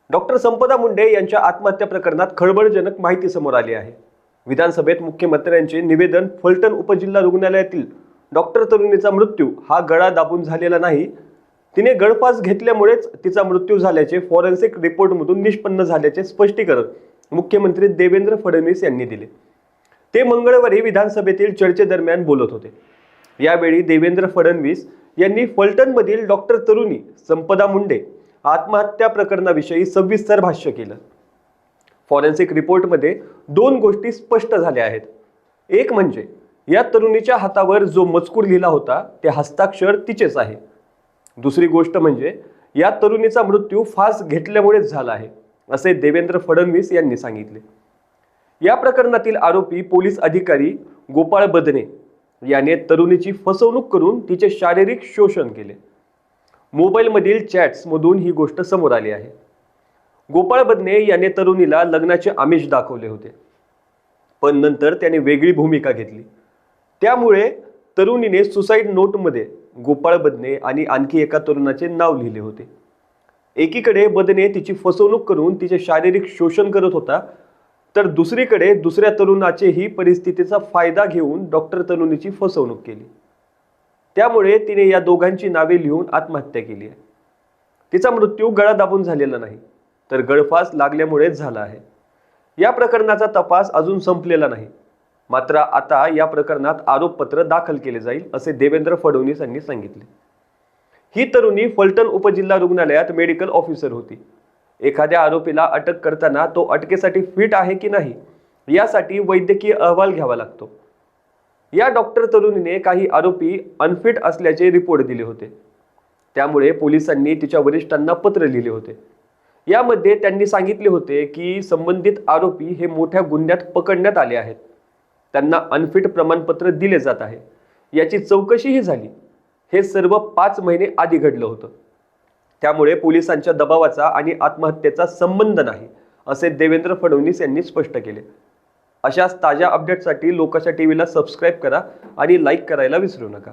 Doctor संपदा मुंडे यांच्या आत्महत्या प्रकरणात खळबळजनक माहिती समोर आली आहे। विधानसभेत मुख्यमंत्र्यांचे निवेदन फलटण उपजिल्हा रुग्णालयातील डॉक्टर तरुणीचा मृत्यू हा गळा दाबून झालेला नाही, तिने गळफास घेतल्यामुळेच तिचा मृत्यू झाल्याचे फॉरेन्सिक रिपोर्टमधून निष्पन्न झाल्याचे स्पष्टीकरण मुख्यमंत्री देवेंद्र फडणवीस यांनी दिले। ते मंगळवारी विधानसभेतील चर्चेदरम्यान बोलत होते। यावेळी देवेंद्र फडणवीस यांनी फलटणमधील डॉक्टर तरुणी संपदा मुंडे आत्महत्या प्रकरणाविषयी सविस्तर भाष्य केलं। फॉरेन्सिक रिपोर्टमध्ये दोन गोष्टी स्पष्ट झाल्या आहेत। एक म्हणजे या तरुणीच्या हातावर जो मजकूर लिहिला होता ते हस्ताक्षर तिचेच आहे। दुसरी गोष्ट म्हणजे या तरुणीचा मृत्यू फास घेतल्यामुळेच झाला आहे, असे देवेंद्र फडणवीस यांनी सांगितले। या प्रकरणातील आरोपी पोलीस अधिकारी गोपाळ बदने याने तरुणीची फसवणूक करून तिचे शारीरिक शोषण केले। मोबाईलमधील चॅट्समधून ही गोष्ट समोर आली आहे। गोपाळ बदने याने तरुणीला लग्नाचे आमिष दाखवले होते, पण नंतर त्याने वेगळी भूमिका घेतली। त्यामुळे तरुणीने सुसाईड नोटमध्ये गोपाळ बदने आणि आणखी एका तरुणाचे नाव लिहिले होते। एकीकडे बदने तिची फसवणूक करून तिचे शारीरिक शोषण करत होता, तर दुसरीकडे दुसऱ्या तरुणाचेही परिस्थितीचा फायदा घेऊन डॉक्टर तरुणीची फसवणूक केली। त्यामुळे तिने या दोघांची नावे लिहून आत्महत्या केली आहे। तिचा मृत्यू गळा दाबून झालेला नाही, तर गळफास लागल्यामुळेच झाला आहे। या प्रकरणाचा तपास अजून संपलेला नाही, मात्र आता या प्रकरणात आरोपपत्र दाखल केले जाईल, असे देवेंद्र फडणवीस यांनी सांगितले। ही तरुणी फलटण उपजिल्हा रुग्णालयात मेडिकल ऑफिसर होती। एखाद्या आरोपीला अटक करताना तो अटकेसाठी फिट आहे की नाही यासाठी वैद्यकीय अहवाल घ्यावा लागतो। या डॉक्टर तरुणीने काही आरोपी अनफिट असल्याचे रिपोर्ट दिले होते, त्यामुळे पोलिसांनी तिच्या वरिष्ठांना पत्र लिहिले होते। यामध्ये त्यांनी सांगितले होते की संबंधित आरोपी हे मोठ्या गुन्ह्यात पकडण्यात आले आहेत, त्यांना अनफिट प्रमाणपत्र दिले जात आहे, याची चौकशीही झाली। हे सर्व 5 महिने आधी घडलं होतं, त्यामुळे पोलिसांच्या दबावाचा आणि आत्महत्येचा संबंध नाही, असे देवेंद्र फडणवीस यांनी स्पष्ट केले। अशाच ताज्या अपडेट्ससाठी लोकशा टीव्हीला सबस्क्राईब करा आणि लाईक करायला विसरू नका।